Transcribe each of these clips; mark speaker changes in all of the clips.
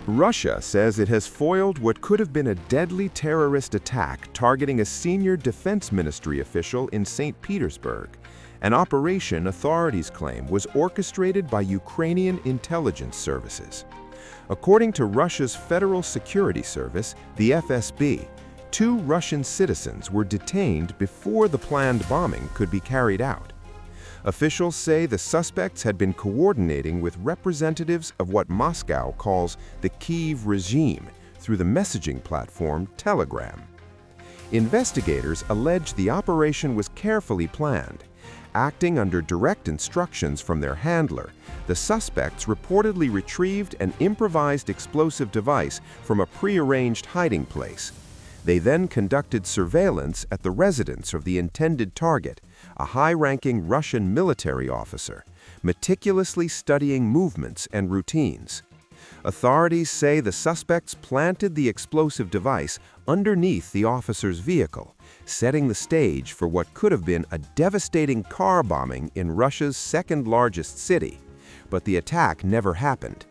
Speaker 1: Russia says it has foiled what could have been a deadly terrorist attack targeting a senior defense ministry official in St. Petersburg. An operation authorities claim was orchestrated by Ukrainian intelligence services. According to Russia's Federal Security Service, the FSB, 2 Russian citizens were detained before the planned bombing could be carried out. Officials say the suspects had been coordinating with representatives of what Moscow calls the Kyiv regime through the messaging platform Telegram. Investigators allege the operation was carefully planned. Acting under direct instructions from their handler, the suspects reportedly retrieved an improvised explosive device from a prearranged hiding place. They then conducted surveillance at the residence of the intended target, a high-ranking Russian military officer, meticulously studying movements and routines. Authorities say the suspects planted the explosive device underneath the officer's vehicle, setting the stage for what could have been a devastating car bombing in Russia's second-largest city. But the attack never happened.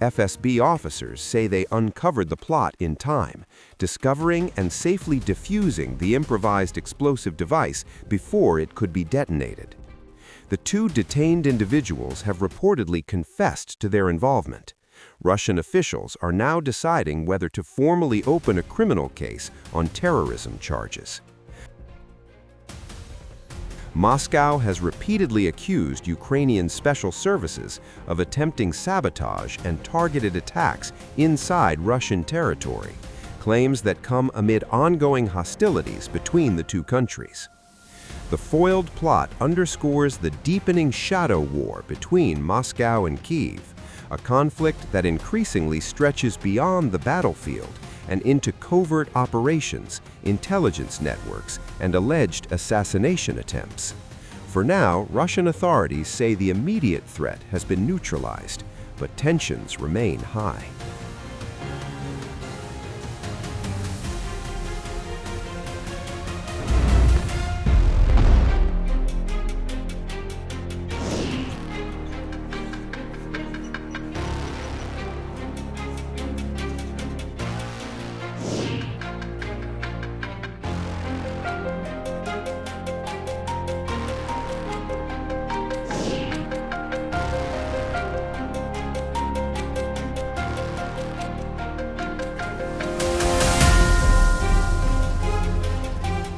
Speaker 1: FSB officers say they uncovered the plot in time, discovering and safely defusing the improvised explosive device before it could be detonated. The 2 detained individuals have reportedly confessed to their involvement. Russian officials are now deciding whether to formally open a criminal case on terrorism charges. Moscow has repeatedly accused Ukrainian special services of attempting sabotage and targeted attacks inside Russian territory, claims that come amid ongoing hostilities between the 2 countries. The foiled plot underscores the deepening shadow war between Moscow and Kyiv, a conflict that increasingly stretches beyond the battlefield and into covert operations, intelligence networks, and alleged assassination attempts. For now, Russian authorities say the immediate threat has been neutralized, but tensions remain high.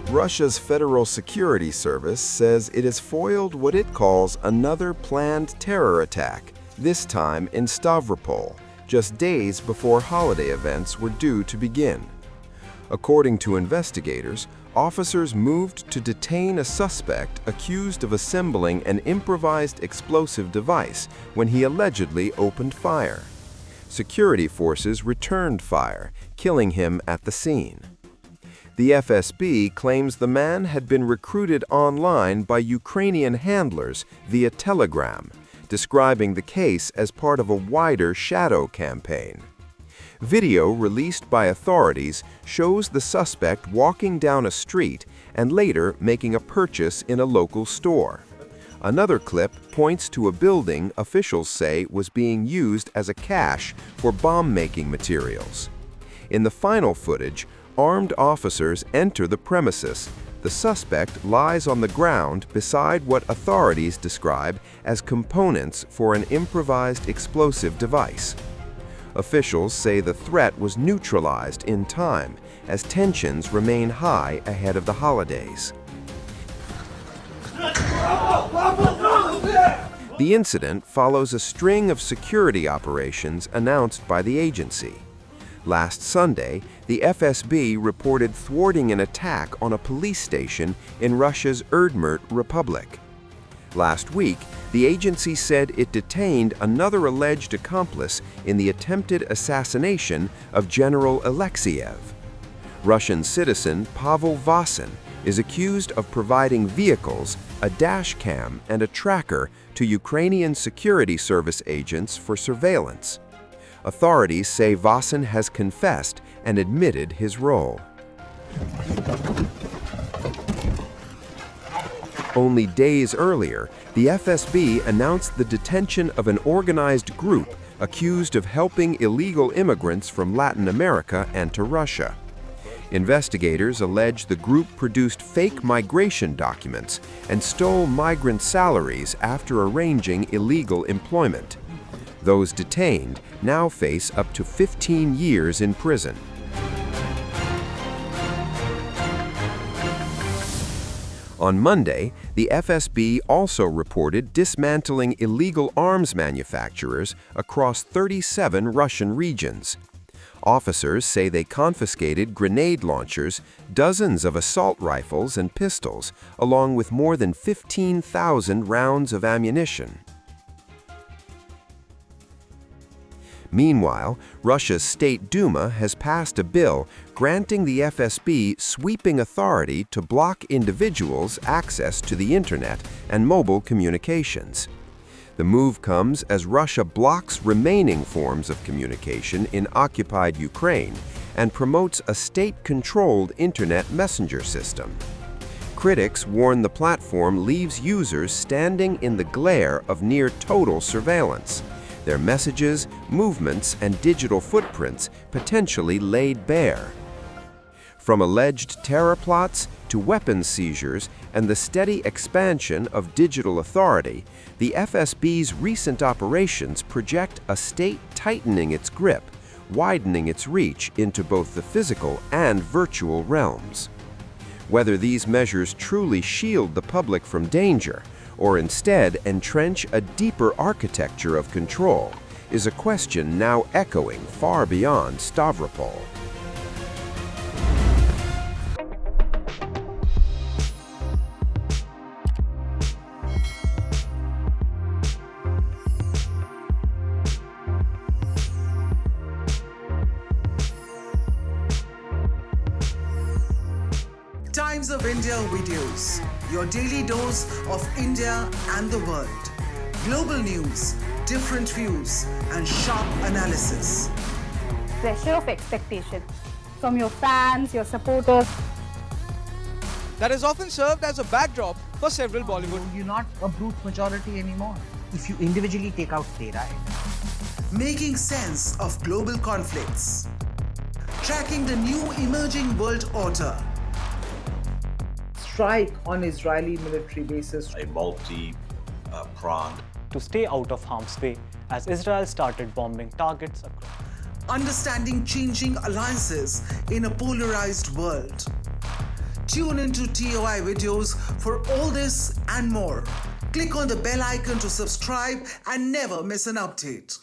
Speaker 1: Russia's Federal Security Service says it has foiled what it calls another planned terror attack, this time in Stavropol, just days before holiday events were due to begin. According to investigators, officers moved to detain a suspect accused of assembling an improvised explosive device when he allegedly opened fire. Security forces returned fire, killing him at the scene. The FSB claims the man had been recruited online by Ukrainian handlers via Telegram, describing the case as part of a wider shadow campaign. Video released by authorities shows the suspect walking down a street and later making a purchase in a local store. Another clip points to a building officials say was being used as a cache for bomb-making materials. In the final footage, armed officers enter the premises. The suspect lies on the ground beside what authorities describe as components for an improvised explosive device. Officials say the threat was neutralized in time as tensions remain high ahead of the holidays. The incident follows a string of security operations announced by the agency. Last Sunday, the FSB reported thwarting an attack on a police station in Russia's Udmurt Republic. Last week, the agency said it detained another alleged accomplice in the attempted assassination of General Alexeyev. Russian citizen Pavel Vasin is accused of providing vehicles, a dash cam, and a tracker to Ukrainian security service agents for surveillance. Authorities say Vasin has confessed and admitted his role. Only days earlier, the FSB announced the detention of an organized group accused of helping illegal immigrants from Latin America enter Russia. Investigators allege the group produced fake migration documents and stole migrant salaries after arranging illegal employment. Those detained now face up to 15 years in prison. On Monday, the FSB also reported dismantling illegal arms manufacturers across 37 Russian regions. Officers say they confiscated grenade launchers, dozens of assault rifles and pistols, along with more than 15,000 rounds of ammunition. Meanwhile, Russia's State Duma has passed a bill granting the FSB sweeping authority to block individuals' access to the Internet and mobile communications. The move comes as Russia blocks remaining forms of communication in occupied Ukraine and promotes a state-controlled Internet messenger system. Critics warn the platform leaves users standing in the glare of near-total surveillance, their messages, movements, and digital footprints potentially laid bare. From alleged terror plots to weapons seizures and the steady expansion of digital authority, the FSB's recent operations project a state tightening its grip, widening its reach into both the physical and virtual realms. Whether these measures truly shield the public from danger, or instead entrench a deeper architecture of control, is a question now echoing far beyond Stavropol.
Speaker 2: Times of India videos, your daily dose of India and the world. Global news, different views, and sharp analysis.
Speaker 3: Pressure of expectation from your fans, your supporters.
Speaker 4: That is often served as a backdrop for several Bollywood.
Speaker 5: You're not a brute majority anymore. If you individually take out data.
Speaker 2: Making sense of global conflicts. Tracking the new emerging world order.
Speaker 5: Strike on Israeli military bases.
Speaker 6: A multi-pronged.
Speaker 7: To stay out of harm's way as Israel started bombing targets across.
Speaker 2: Understanding changing alliances in a polarized world. Tune into TOI videos for all this and more. Click on the bell icon to subscribe and never miss an update.